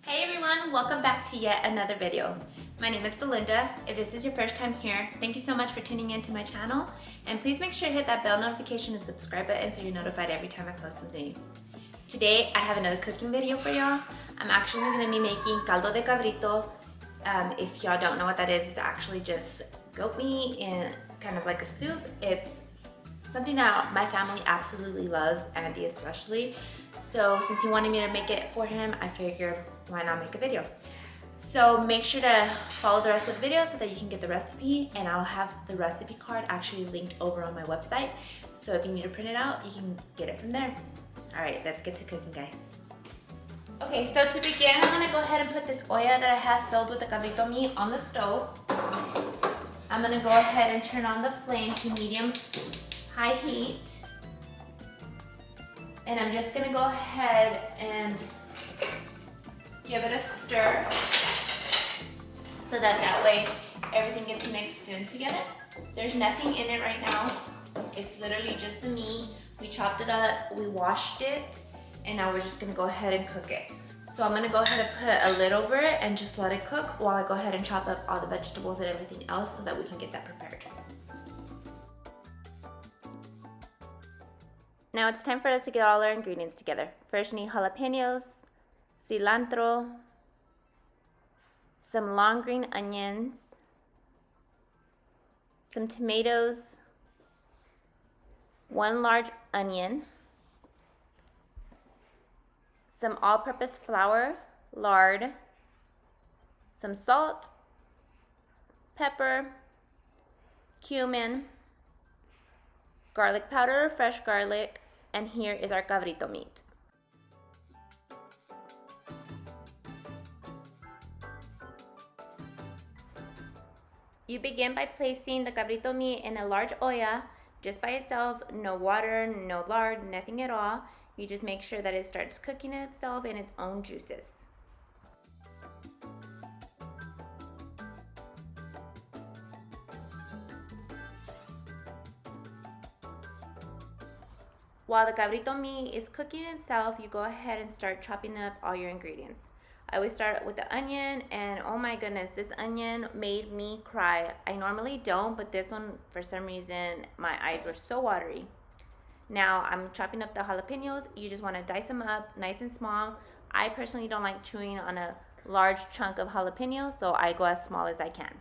Hey everyone, welcome back to yet another video. My name is Belinda. If this is your first time here, thank you so much for tuning into my channel, and please make sure to hit that bell notification and subscribe button so you're notified every time I post something new. Today I have another cooking video for y'all. I'm actually going to be making caldo de cabrito. If y'all don't know what that is, it's actually just goat meat and kind of like a soup. It's something that my family absolutely loves, Andy especially. So since he wanted me to make it for him, I figured why not make a video. So make sure to follow the rest of the video so that you can get the recipe, and I'll have the recipe card actually linked over on my website. So if you need to print it out, you can get it from there. All right, let's get to cooking, guys. Okay, so to begin, I'm gonna go ahead and put this olla that I have filled with the cabrito meat on the stove. I'm gonna go ahead and turn on the flame to medium-high heat. And I'm just gonna go ahead and give it a stir so that way everything gets mixed in together. There's nothing in it right now. It's literally just the meat. We chopped it up, we washed it, and now we're just gonna go ahead and cook it. So I'm gonna go ahead and put a lid over it and just let it cook while I go ahead and chop up all the vegetables and everything else so that we can get that prepared. Now it's time for us to get all our ingredients together. First, you need jalapenos, cilantro, some long green onions, some tomatoes, 1 large onion, some all-purpose flour, lard, some salt, pepper, cumin, garlic powder or fresh garlic, and here is our cabrito meat. You begin by placing the cabrito meat in a large olla, just by itself, no water, no lard, nothing at all. You just make sure that it starts cooking itself in its own juices. While the cabrito meat is cooking itself, you go ahead and start chopping up all your ingredients. I always start with the onion, and oh my goodness, this onion made me cry. I normally don't, but this one, for some reason, my eyes were so watery. Now I'm chopping up the jalapenos. You just want to dice them up nice and small. I personally don't like chewing on a large chunk of jalapeno, so I go as small as I can.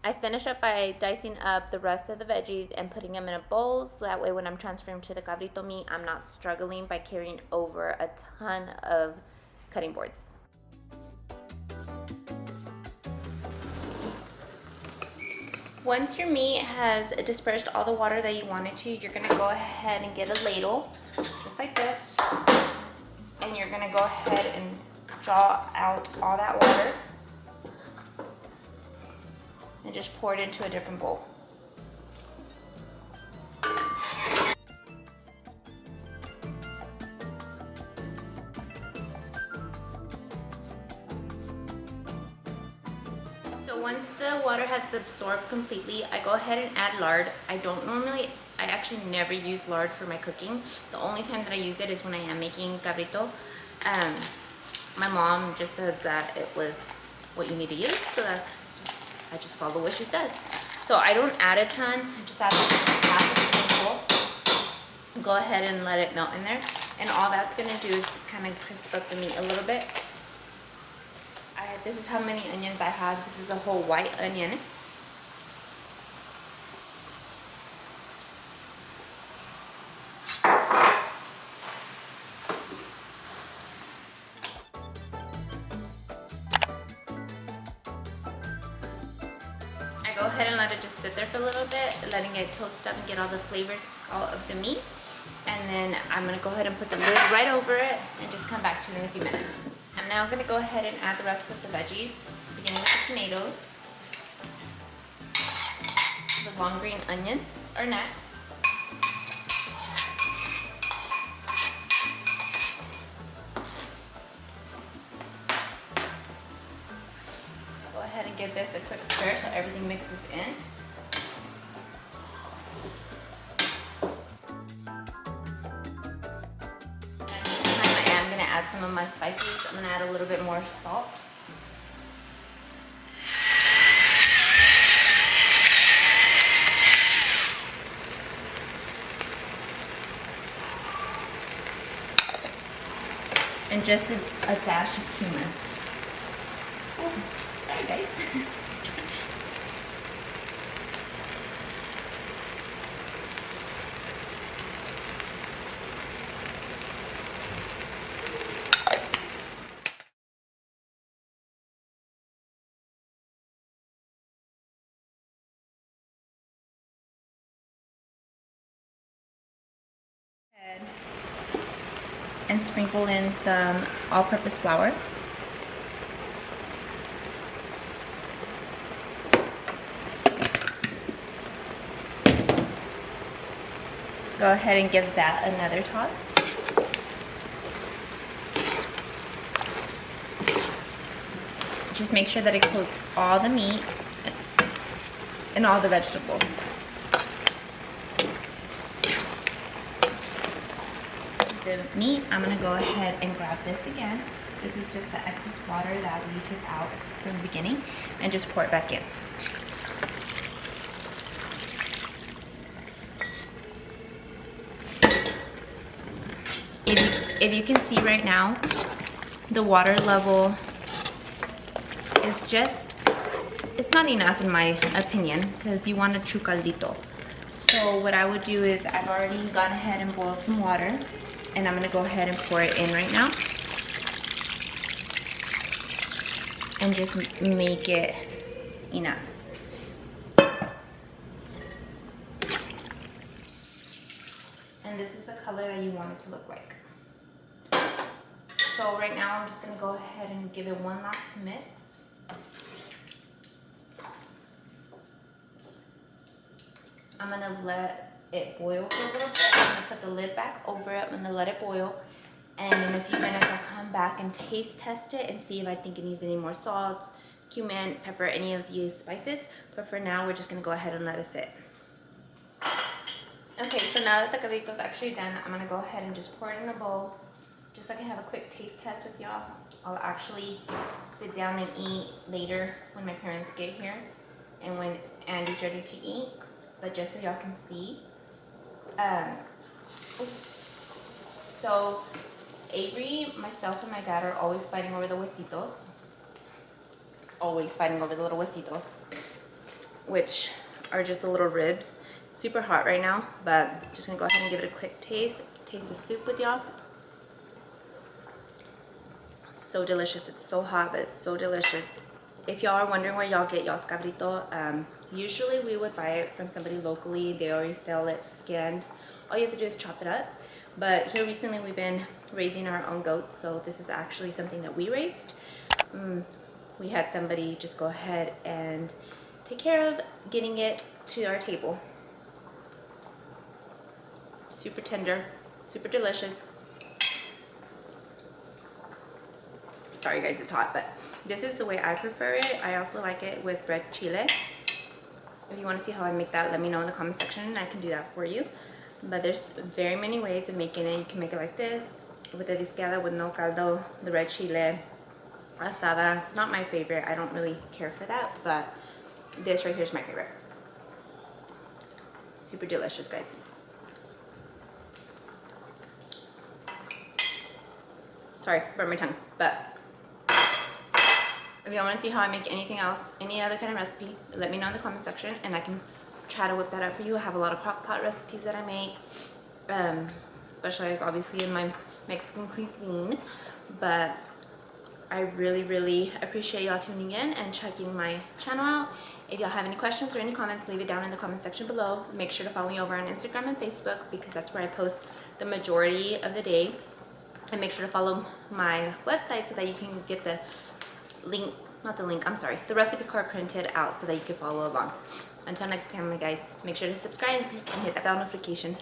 I finish up by dicing up the rest of the veggies and putting them in a bowl, so that way when I'm transferring to the cabrito meat, I'm not struggling by carrying over a ton of cutting boards. Once your meat has dispersed all the water that you want it to, you're gonna go ahead and get a ladle, just like this, and you're gonna go ahead and draw out all that water and just pour it into a different bowl. So once the water has absorbed completely, I go ahead and add lard. I actually never use lard for my cooking. The only time that I use it is when I am making cabrito. My mom just says that it was what you need to use, so I just follow what she says. So I don't add a ton, I just add like half a spoonful. Go ahead and let it melt in there. And all that's gonna do is kind of crisp up the meat a little bit. This is how many onions I have. This is a whole white onion. Go ahead and let it just sit there for a little bit, letting it toast up and get all the flavors out of the meat. And then I'm gonna go ahead and put the lid right over it and just come back to it in a few minutes. I'm now gonna go ahead and add the rest of the veggies, beginning with the tomatoes. The long green onions are next. to give this a quick stir so everything mixes in. And this time I am going to add some of my spices. I'm going to add a little bit more salt. And just a dash of cumin. Oh, sorry guys. And sprinkle in some all-purpose flour. Go ahead and give that another toss. Just make sure that it coats all the meat and all the vegetables. The meat, I'm going to go ahead and grab this again. This is just the excess water that we took out from the beginning and just pour it back in. If you can see right now, the water level is just, it's not enough in my opinion, because you want a true caldito. So what I would do is I've already gone ahead and boiled some water, and I'm going to go ahead and pour it in right now. And just make it enough. And this is the color that you want it to look like. So right now I'm just going to go ahead and give it one last mix. I'm going to let it boil for a little bit. I'm going to put the lid back over it. I'm going to let it boil. And in a few minutes I'll come back and taste test it and see if I think it needs any more salt, cumin, pepper, any of these spices. But for now we're just going to go ahead and let it sit. Okay, so now that the cabrito is actually done, I'm going to go ahead and just pour it in a bowl. Just so I can have a quick taste test with y'all. I'll actually sit down and eat later when my parents get here and when Andy's ready to eat. But just so y'all can see. So Avery, myself, and my dad are always fighting over the huesitos. Always fighting over the little huesitos, which are just the little ribs. Super hot right now, but just gonna go ahead and give it a quick taste. Taste the soup with y'all. So delicious. It's so hot, but it's so delicious. If y'all are wondering where y'all get y'all's cabrito, usually we would buy it from somebody locally. They always sell it skinned. All you have to do is chop it up. But here recently we've been raising our own goats, so this is actually something that we raised. We had somebody just go ahead and take care of getting it to our table. Super tender, super delicious. Sorry guys, it's hot, but this is the way I prefer it. I also like it with red chile. If you want to see how I make that, let me know in the comment section and I can do that for you. But there's very many ways of making it. You can make it like this, with the disqueada, with no caldo, the red chile, asada. It's not my favorite. I don't really care for that, but this right here is my favorite. Super delicious, guys. Sorry, burnt my tongue, but if you want to see how I make anything else, any other kind of recipe, let me know in the comment section and I can try to whip that up for you. I have a lot of crock pot recipes that I make, specialized obviously in my Mexican cuisine, but I really appreciate y'all tuning in and checking my channel out. If y'all have any questions or any comments, leave it down in the comment section below. Make sure to follow me over on Instagram and Facebook because that's where I post the majority of the day. And make sure to follow my website so that you can get the link, not the link, I'm sorry, the recipe card printed out so that you can follow along. Until next time, my guys, make sure to subscribe and hit that bell notification.